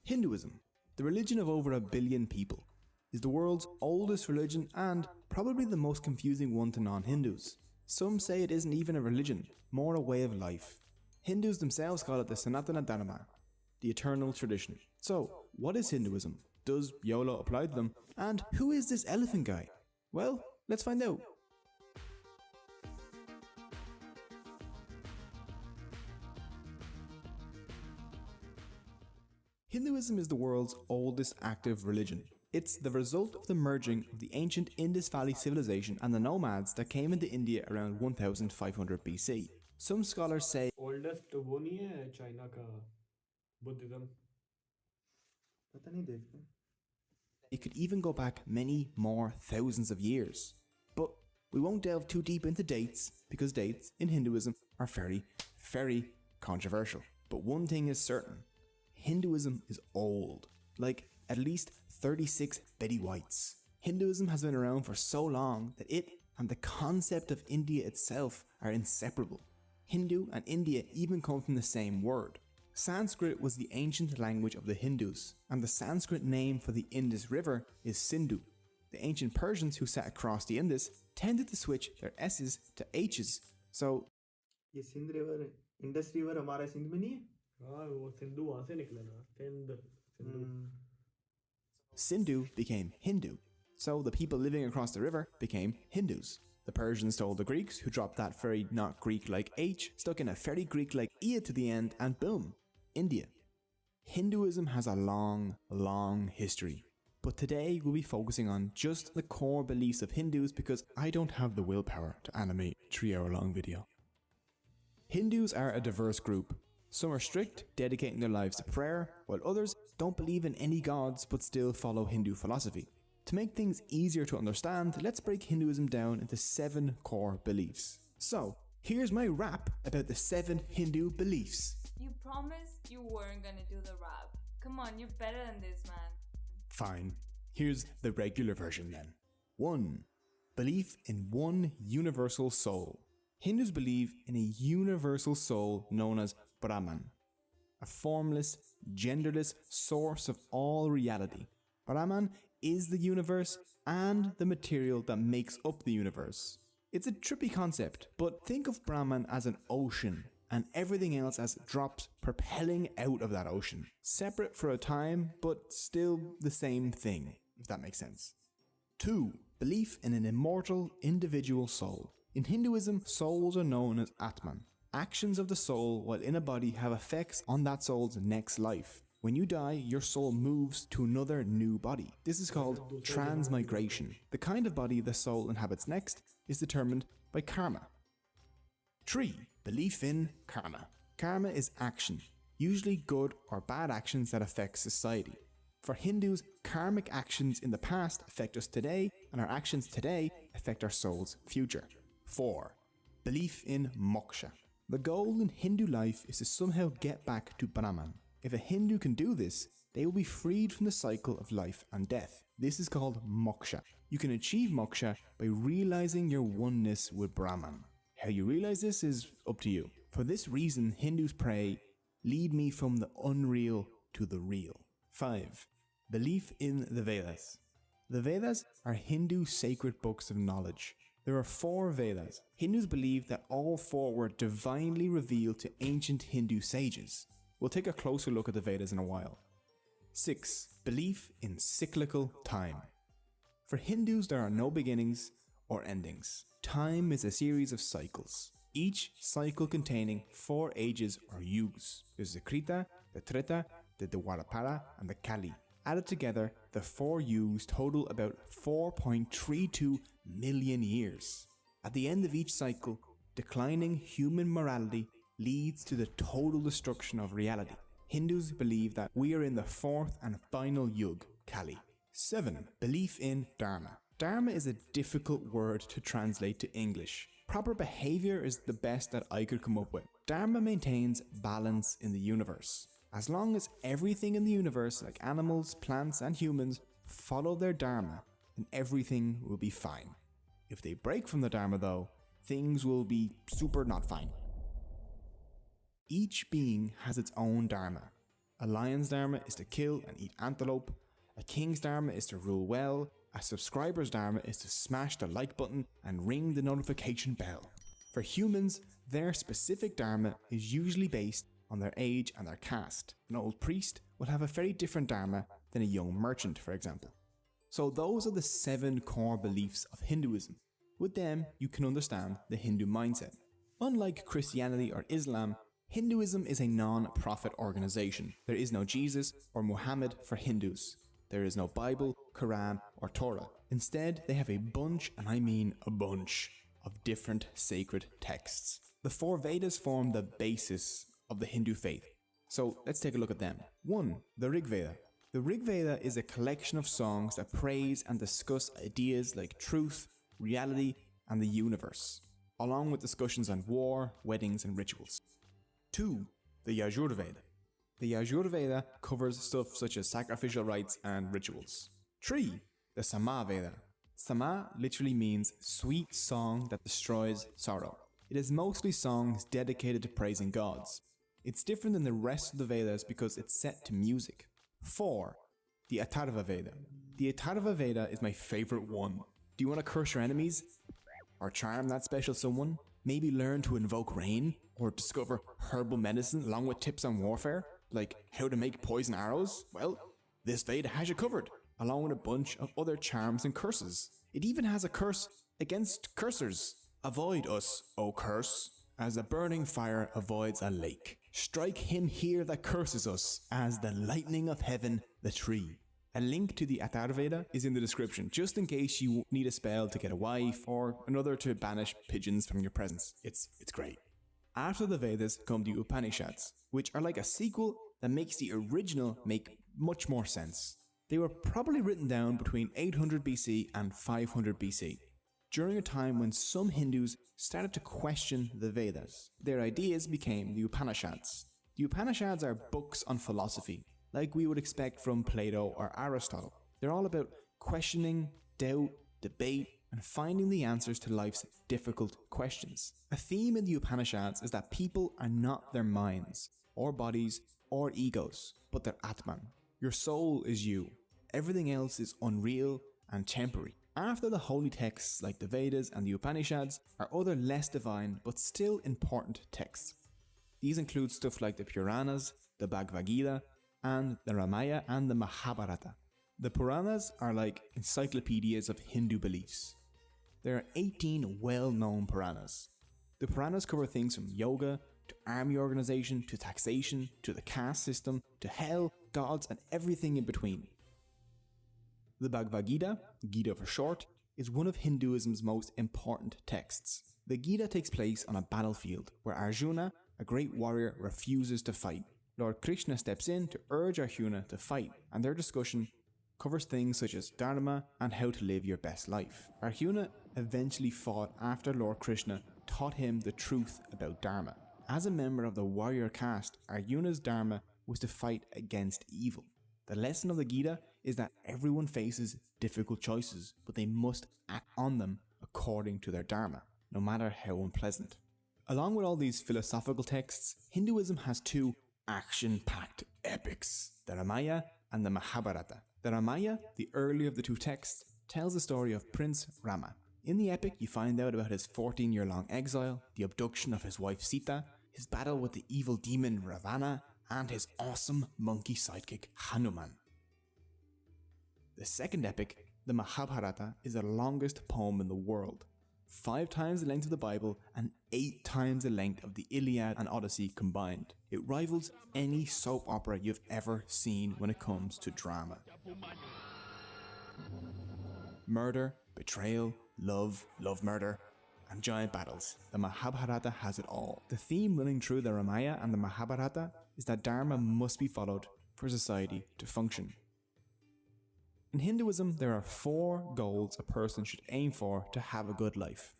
Hinduism, the religion of over 1 billion people, is the world's oldest religion and probably the most confusing one to non-Hindus. Some say it isn't even a religion, more a way of life. Hindus themselves call it the Sanatana Dharma, the eternal tradition. So, what is Hinduism? Does YOLO apply to them? And who is this elephant guy? Well, let's find out. Hinduism is the world's oldest active religion. It's the result of the merging of the ancient Indus Valley civilization and the nomads that came into India around 1500 BC. Some scholars say oldest वो नहीं है China का Buddhism पता नहीं देखते it could even go back many more thousands of years. But we won't delve too deep into dates because dates in Hinduism are very controversial. But one thing is certain, Hinduism is old, like at least 36 Betty Whites. Hinduism has been around for so long that it and the concept of India itself are inseparable. Hindu and India even come from the same word. Sanskrit was the ancient language of the Hindus, and the Sanskrit name for the Indus River is Sindhu. The ancient Persians who sat across the Indus tended to switch their S's to H's, so ये Sindh river Indus river हमारा सिंध में नहीं है हाँ वो सिंधु वहाँ से निकला ना Sindhu Sindhu became Hindu, so the people living across the river became Hindus. The Persians told the Greeks, who dropped that very not Greek-like H, stuck in a very Greek-like E to the end, and boom, India. Hinduism has a long history, but today we'll be focusing on just the core beliefs of Hindus because I don't have the willpower to animate a 3-hour-long video. Hindus are a diverse group. Some are strict, dedicating their lives to prayer, while others don't believe in any gods but still follow Hindu philosophy. To make things easier to understand, let's break Hinduism down into 7 core beliefs. So, here's my rap about the 7 Hindu beliefs. You promised you weren't gonna do the rap. Come on, you're better than this, man. Fine. Here's the regular version then. 1. Belief in one universal soul. Hindus believe in a universal soul known as Brahman, a formless, genderless source of all reality. Brahman is the universe and the material that makes up the universe. It's a trippy concept, but think of Brahman as an ocean and everything else as drops propelling out of that ocean. Separate for a time, but still the same thing, if that makes sense. 2. Belief in an immortal individual soul. In Hinduism, souls are known as Atman. Actions of the soul while in a body have effects on that soul's next life. When you die, your soul moves to another new body. This is called transmigration. The kind of body the soul inhabits next is determined by karma. 3. Belief in karma. Karma is action, usually good or bad actions that affect society. For Hindus, karmic actions in the past affect us today, and our actions today affect our soul's future. 4. Belief in moksha. The goal in Hindu life is to somehow get back to Brahman. If a Hindu can do this, they will be freed from the cycle of life and death. This is called moksha. You can achieve moksha by realizing your oneness with Brahman. How you realize this is up to you. For this reason, Hindus pray, "Lead me from the unreal to the real." 5. Belief in the Vedas. The Vedas are Hindu sacred books of knowledge. There are 4 Vedas. Hindus believe that all 4 were divinely revealed to ancient Hindu sages. We'll take a closer look at the Vedas in a while. 6. Belief in cyclical time. For Hindus, there are no beginnings or endings. Time is a series of cycles, each cycle containing 4 ages or yugas. There's the Krita, the Treta, the Dwapara, and the Kali. Added together, the 4 yugas total about 4.32 million years. At the end of each cycle, declining human morality leads to the total destruction of reality. Hindus believe that we are in the 4th and final yug, Kali. 7. Belief in Dharma. Dharma is a difficult word to translate to English. Proper behavior is the best that I could come up with. Dharma maintains balance in the universe. As long as everything in the universe, like animals, plants, and humans, follow their Dharma, then everything will be fine. If they break from the Dharma though, things will be super not fine. Each being has its own Dharma. A lion's dharma is to kill and eat antelope. A king's dharma is to rule well. A subscriber's dharma is to smash the like button and ring the notification bell. For humans, their specific dharma is usually based on their age and their caste. An old priest will have a very different dharma than a young merchant, for example. So those are the 7 core beliefs of Hinduism. With them, you can understand the Hindu mindset. Unlike Christianity or Islam, Hinduism is a non-profit organization. There is no Jesus or Muhammad for Hindus. There is no Bible, Quran, or Torah. Instead, they have a bunch, and I mean a bunch, of different sacred texts. The 4 Vedas form the basis of the Hindu faith. So let's take a look at them. 1. The Rig Veda. The Rig Veda is a collection of songs that praise and discuss ideas like truth, reality, and the universe, along with discussions on war, weddings, and rituals. 2. The Yajur Veda. The Yajur Veda covers stuff such as sacrificial rites and rituals. 3. The Sama Veda. Sama literally means sweet song that destroys sorrow. It is mostly songs dedicated to praising gods. It's different than the rest of the Vedas because it's set to music. 4. The Atharva Veda. The Atharva Veda is my favorite one. Do you want to curse your enemies? Or charm that special someone? Maybe learn to invoke rain? Or discover herbal medicine along with tips on warfare? Like how to make poison arrows? Well, this Veda has you covered, along with a bunch of other charms and curses. It even has a curse against cursers. Avoid us, O curse, as a burning fire avoids a lake. Strike him here that curses us, as the lightning of heaven the tree. A link to the Atharva Veda is in the description, just in case you need a spell to get a wife or another to banish pigeons from your presence. It's great. After the Vedas come the Upanishads, which are like a sequel that makes the original make much more sense. They were probably written down between 800 BC and 500 BC, during a time when some Hindus started to question the Vedas. Their ideas became the Upanishads. The Upanishads are books on philosophy, like we would expect from Plato or Aristotle. They're all about questioning, doubt, debate, and finding the answers to life's difficult questions. A theme in the Upanishads is that people are not their minds, or bodies, or egos, but their Atman. Your soul is you. Everything else is unreal and temporary. After the holy texts like the Vedas and the Upanishads are other less divine but still important texts. These include stuff like the Puranas, the Bhagavad Gita, and the Ramayana and the Mahabharata. The Puranas are like encyclopedias of Hindu beliefs. There are 18 well-known Puranas. The Puranas cover things from yoga, to army organization, to taxation, to the caste system, to hell, gods, and everything in between. The Bhagavad Gita, Gita for short, is one of Hinduism's most important texts. The Gita takes place on a battlefield where Arjuna, a great warrior, refuses to fight. Lord Krishna steps in to urge Arjuna to fight, and their discussion covers things such as dharma and how to live your best life. Arjuna eventually fought after Lord Krishna taught him the truth about dharma. As a member of the warrior caste, Arjuna's dharma was to fight against evil. The lesson of the Gita is that everyone faces difficult choices, but they must act on them according to their dharma, no matter how unpleasant. Along with all these philosophical texts, Hinduism has 2 action-packed epics, the Ramayana and the Mahabharata. The Ramayana, the earlier of the 2 texts, tells the story of Prince Rama. In the epic, you find out about his 14-year-long exile, the abduction of his wife Sita, his battle with the evil demon Ravana, and his awesome monkey sidekick Hanuman. The second epic, the Mahabharata, is the longest poem in the world, 5 times the length of the Bible and 8 times the length of the Iliad and Odyssey combined. It rivals any soap opera you've ever seen when it comes to drama. Murder, betrayal, love, murder, and giant battles. The Mahabharata has it all. The theme running through the Ramayana and the Mahabharata is that dharma must be followed for society to function. In Hinduism, there are 4 goals a person should aim for to have a good life.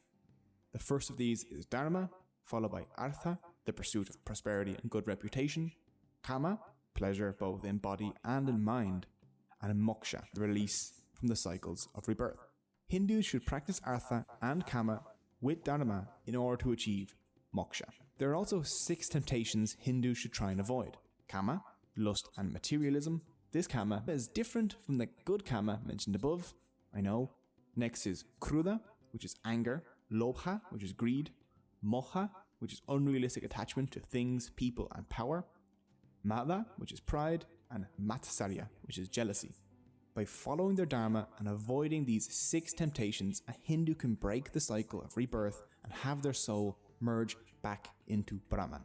The first of these is dharma, followed by artha, the pursuit of prosperity and good reputation, kama, pleasure both in body and in mind, and moksha, the release from the cycles of rebirth. Hindus should practice artha and kama with dharma in order to achieve moksha. There are also 6 temptations Hindus should try and avoid. Kama, lust and materialism. This kama is different from the good kama mentioned above, I know. Next is kruda, which is anger, lobha, which is greed, moha, which is unrealistic attachment to things, people, and power, mada, which is pride, and matsarya, which is jealousy. By following their dharma and avoiding these 6 temptations, a Hindu can break the cycle of rebirth and have their soul merge back into Brahman.